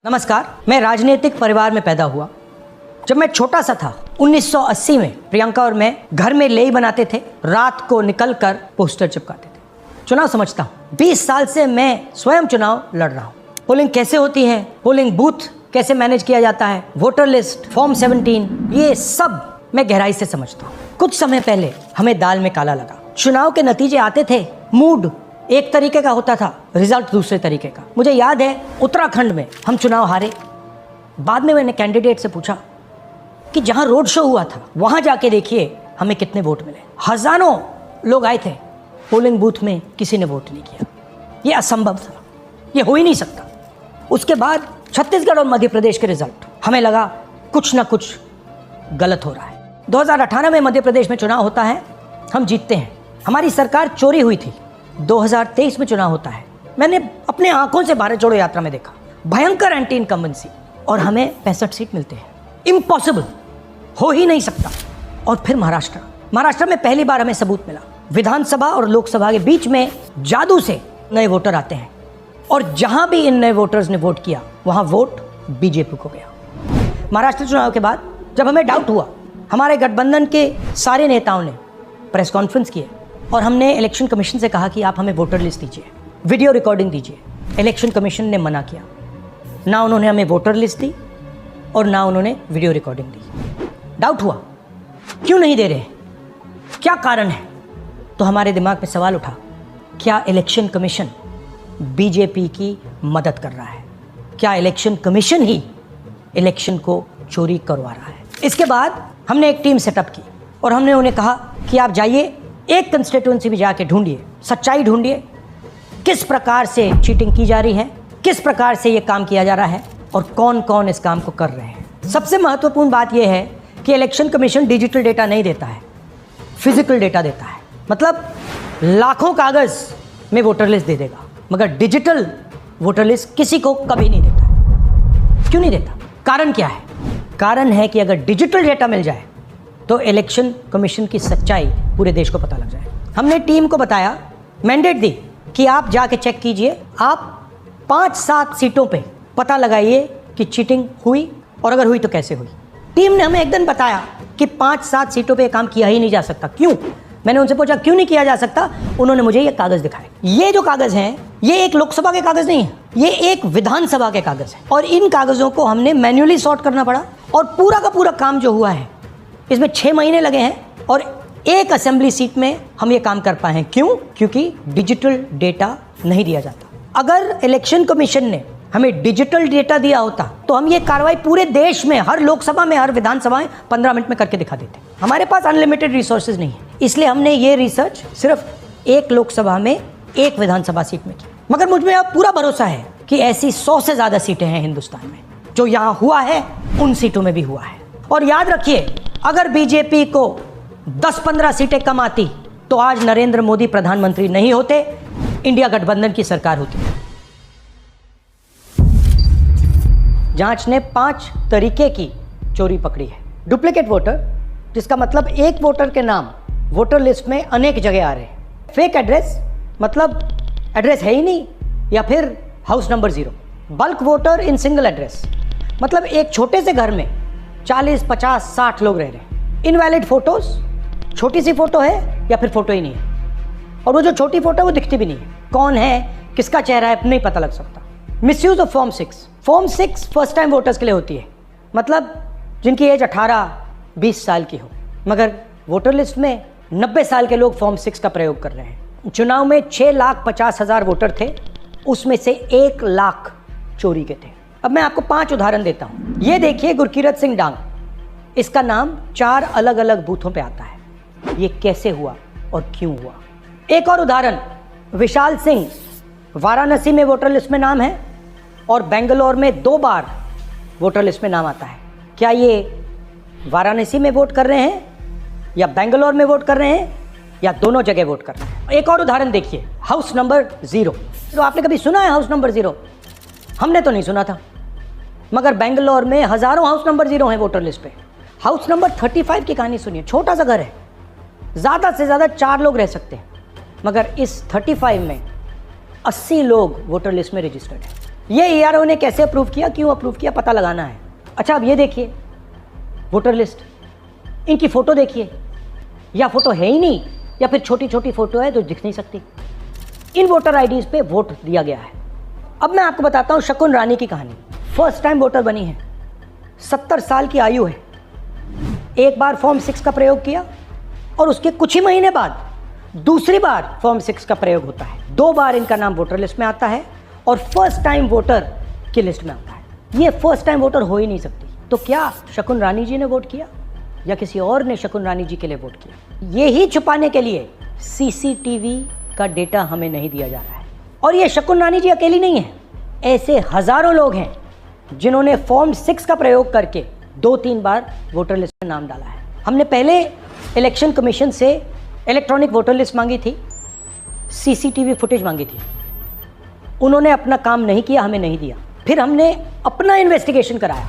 नमस्कार, मैं राजनीतिक परिवार में पैदा हुआ। जब मैं छोटा सा था 1980 में प्रियंका और मैं घर में लेई बनाते थे, रात को निकलकर पोस्टर चिपकाते थे। चुनाव समझता हूँ। 20 साल से मैं स्वयं चुनाव लड़ रहा हूँ। पोलिंग कैसे होती है, पोलिंग बूथ कैसे मैनेज किया जाता है, वोटर लिस्ट, फॉर्म 17, ये सब मैं गहराई से समझता हूँ। कुछ समय पहले हमें दाल में काला लगा। चुनाव के नतीजे आते थे, मूड एक तरीके का होता था, रिजल्ट दूसरे तरीके का। मुझे याद है उत्तराखंड में हम चुनाव हारे। बाद में मैंने कैंडिडेट से पूछा कि जहां रोड शो हुआ था वहां जाके देखिए हमें कितने वोट मिले। हजारों लोग आए थे, पोलिंग बूथ में किसी ने वोट नहीं किया। ये असंभव था, ये हो ही नहीं सकता। उसके बाद छत्तीसगढ़ और मध्य प्रदेश के रिजल्ट, हमें लगा कुछ ना कुछ गलत हो रहा है। 2018 में मध्य प्रदेश में चुनाव होता है, हम जीतते हैं। हमारी सरकार चोरी हुई थी। 2023 में चुनाव होता है, मैंने अपने आंखों से भारत जोड़ो यात्रा में देखा, भयंकर एंटी इनकम्बेंसी, और हमें 65 सीट मिलते हैं। इम्पॉसिबल, हो ही नहीं सकता। और फिर महाराष्ट्र में पहली बार हमें सबूत मिला। विधानसभा और लोकसभा के बीच में जादू से नए वोटर आते हैं, और जहां भी इन नए वोटर्स ने वोट किया वहां वोट बीजेपी को गया। महाराष्ट्र चुनाव के बाद जब हमें डाउट हुआ, हमारे गठबंधन के सारे नेताओं ने प्रेस कॉन्फ्रेंस किए और हमने इलेक्शन कमीशन से कहा कि आप हमें वोटर लिस्ट दीजिए, वीडियो रिकॉर्डिंग दीजिए। इलेक्शन कमीशन ने मना किया। ना उन्होंने हमें वोटर लिस्ट दी और ना उन्होंने वीडियो रिकॉर्डिंग दी। डाउट हुआ, क्यों नहीं दे रहे, क्या कारण है? तो हमारे दिमाग में सवाल उठा, क्या इलेक्शन कमीशन बीजेपी की मदद कर रहा है? क्या इलेक्शन कमीशन ही इलेक्शन को चोरी करवा रहा है? इसके बाद हमने एक टीम सेटअप की और हमने उन्हें कहा कि आप जाइए, एक कंस्टिट्यूएंसी में जाके ढूंढिए, सच्चाई ढूंढिए, किस प्रकार से चीटिंग की जा रही है, किस प्रकार से ये काम किया जा रहा है और कौन कौन इस काम को कर रहे हैं। सबसे महत्वपूर्ण बात यह है कि इलेक्शन कमीशन डिजिटल डेटा नहीं देता है, फिजिकल डेटा देता है। मतलब लाखों कागज में वोटर लिस्ट दे देगा, मगर डिजिटल वोटर लिस्ट किसी को कभी नहीं देता। क्यों नहीं देता? कारण क्या है? कारण है कि अगर डिजिटल डेटा मिल जाए तो इलेक्शन कमीशन की सच्चाई पूरे देश को पता लग जाए। हमने टीम को बताया, मैंडेट दी कि आप जाके चेक कीजिए, आप 5-7 सीटों पे पता लगाइए कि चीटिंग हुई, और अगर हुई तो कैसे हुई। टीम ने हमें एक दिन बताया कि 5-7 सीटों पे काम किया ही नहीं जा सकता। क्यों? मैंने उनसे पूछा क्यों नहीं किया जा सकता। उन्होंने मुझे ये कागज दिखाए। ये जो कागज हैं, ये एक लोकसभा के कागज नहीं है, ये एक विधानसभा के कागज है, और इन कागजों को हमने मैन्युअली सॉर्ट करना पड़ा। और पूरा का पूरा काम जो हुआ है, इसमें 6 महीने लगे हैं, और एक असेंबली सीट में हम ये काम कर पाए हैं। क्यों? क्योंकि डिजिटल डेटा नहीं दिया जाता। अगर इलेक्शन कमीशन ने हमें डिजिटल डेटा दिया होता तो हम ये कार्रवाई पूरे देश में, हर लोकसभा में, हर विधानसभा में 15 मिनट में करके दिखा देते। हमारे पास अनलिमिटेड रिसोर्सेज नहीं है, इसलिए हमने ये रिसर्च सिर्फ एक लोकसभा में, एक विधानसभा सीट में की। मगर मुझ में अब पूरा भरोसा है कि ऐसी 100 से ज़्यादा सीटें हैं हिंदुस्तान में। जो यहाँ हुआ है उन सीटों में भी हुआ है। और याद रखिए, अगर बीजेपी को 10-15 सीटें कम आती तो आज नरेंद्र मोदी प्रधानमंत्री नहीं होते, इंडिया गठबंधन की सरकार होती। जांच ने 5 तरीके की चोरी पकड़ी है। डुप्लीकेट वोटर, जिसका मतलब एक वोटर के नाम वोटर लिस्ट में अनेक जगह आ रहे हैं। फेक एड्रेस, मतलब एड्रेस है ही नहीं, या फिर house number 0। Bulk voter in single address, मतलब एक छोटे से घर में 40, 50, 60 लोग रह रहे हैं। इनवैलिड फोटोज, छोटी सी फोटो है या फिर फोटो ही नहीं है, और वो जो छोटी फोटो है वो दिखती भी नहीं है। कौन है, किसका चेहरा है, नहीं पता लग सकता। Misuse of form 6। Form 6 first time voters के लिए होती है, मतलब जिनकी एज 18-20 साल की हो, मगर वोटर लिस्ट में 90 साल के लोग फॉर्म 6 का प्रयोग कर रहे हैं। चुनाव में 6,50,000 वोटर थे, उसमें से 1 लाख चोरी के थे। अब मैं आपको 5 उदाहरण देता हूं। ये देखिए, गुरकीरत सिंह डांग, इसका नाम 4 अलग अलग बूथों पे आता है। ये कैसे हुआ और क्यों हुआ? एक और उदाहरण, विशाल सिंह, वाराणसी में वोटर लिस्ट में नाम है और बेंगलोर में 2 बार वोटर लिस्ट में नाम आता है। क्या ये वाराणसी में वोट कर रहे हैं या बेंगलोर में वोट कर रहे हैं या दोनों जगह वोट कर रहे हैं? एक और उदाहरण देखिए, हाउस नंबर 0। तो आपने कभी सुना है हाउस नंबर 0? हमने तो नहीं सुना था, मगर बेंगलोर में हजारों हाउस नंबर 0 हैं वोटर लिस्ट पे। हाउस नंबर 35 की कहानी सुनिए। छोटा सा घर है, ज़्यादा से ज़्यादा 4 लोग रह सकते हैं, मगर इस 35 में 80 लोग वोटर लिस्ट में रजिस्टर्ड हैं। ये ईआरओ ने कैसे अप्रूव किया, क्यों अप्रूव किया, पता लगाना है। अच्छा अब ये देखिए वोटर लिस्ट, इनकी फ़ोटो देखिए, या फ़ोटो है ही नहीं या फिर छोटी छोटी फ़ोटो है जो दिख नहीं सकती। इन वोटर आईडीज़ पे वोट दिया गया है। अब मैं आपको बताता हूँ शकुन रानी की कहानी। फर्स्ट टाइम वोटर बनी है, 70 साल की आयु है। एक बार फॉर्म 6 का प्रयोग किया और उसके कुछ ही महीने बाद दूसरी बार फॉर्म 6 का प्रयोग होता है। 2 बार इनका नाम वोटर लिस्ट में आता है और फर्स्ट टाइम वोटर की लिस्ट में आता है। ये फर्स्ट टाइम वोटर हो ही नहीं सकती। तो क्या शकुन रानी जी ने वोट किया या किसी और ने शकुन रानी जी के लिए वोट किया? ये ही छुपाने के लिए सीसीटीवी का डेटा हमें नहीं दिया जा रहा है। और ये शकुन रानी जी अकेली नहीं है, ऐसे हजारों लोग हैं जिन्होंने फॉर्म 6 का प्रयोग करके 2-3 बार वोटर लिस्ट में नाम डाला है। हमने पहले इलेक्शन कमीशन से इलेक्ट्रॉनिक वोटर लिस्ट मांगी थी, सीसीटीवी फुटेज मांगी थी, उन्होंने अपना काम नहीं किया, हमें नहीं दिया। फिर हमने अपना इन्वेस्टिगेशन कराया,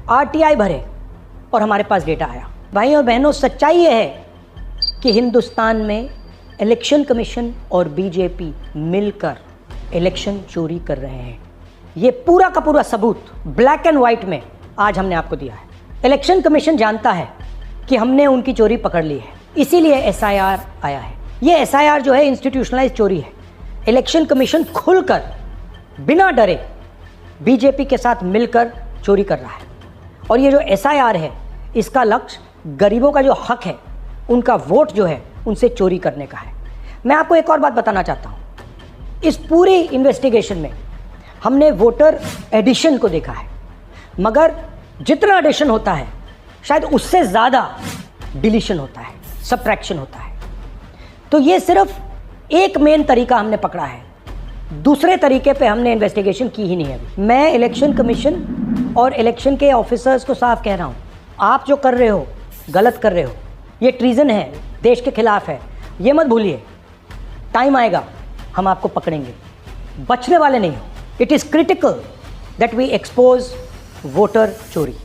आरटीआई भरे और हमारे पास डेटा आया। भाई और बहनों, सच्चाई ये है कि हिंदुस्तान में इलेक्शन कमीशन और बीजेपी मिलकर इलेक्शन चोरी कर रहे हैं। ये पूरा का पूरा सबूत ब्लैक एंड वाइट में आज हमने आपको दिया है। इलेक्शन कमीशन जानता है कि हमने उनकी चोरी पकड़ ली है, इसीलिए एसआईआर आया है। ये एसआईआर जो है इंस्टीट्यूशनलाइज चोरी है। इलेक्शन कमीशन खुलकर बिना डरे बीजेपी के साथ मिलकर चोरी कर रहा है। और ये जो एसआईआर है, इसका लक्ष्य गरीबों का जो हक है, उनका वोट जो है, उनसे चोरी करने का है। मैं आपको एक और बात बताना चाहता हूँ। इस पूरी इन्वेस्टिगेशन में हमने वोटर एडिशन को देखा है, मगर जितना एडिशन होता है शायद उससे ज़्यादा डिलीशन होता है, सब्ट्रैक्शन होता है। तो ये सिर्फ एक मेन तरीका हमने पकड़ा है, दूसरे तरीके पे हमने इन्वेस्टिगेशन की ही नहीं है अभी। मैं इलेक्शन कमीशन और इलेक्शन के ऑफिसर्स को साफ कह रहा हूँ, आप जो कर रहे हो गलत कर रहे हो, ये ट्रीजन है, देश के खिलाफ है। ये मत भूलिए, टाइम आएगा हम आपको पकड़ेंगे, बचने वाले नहीं हो। It is critical that we expose voter चोरी।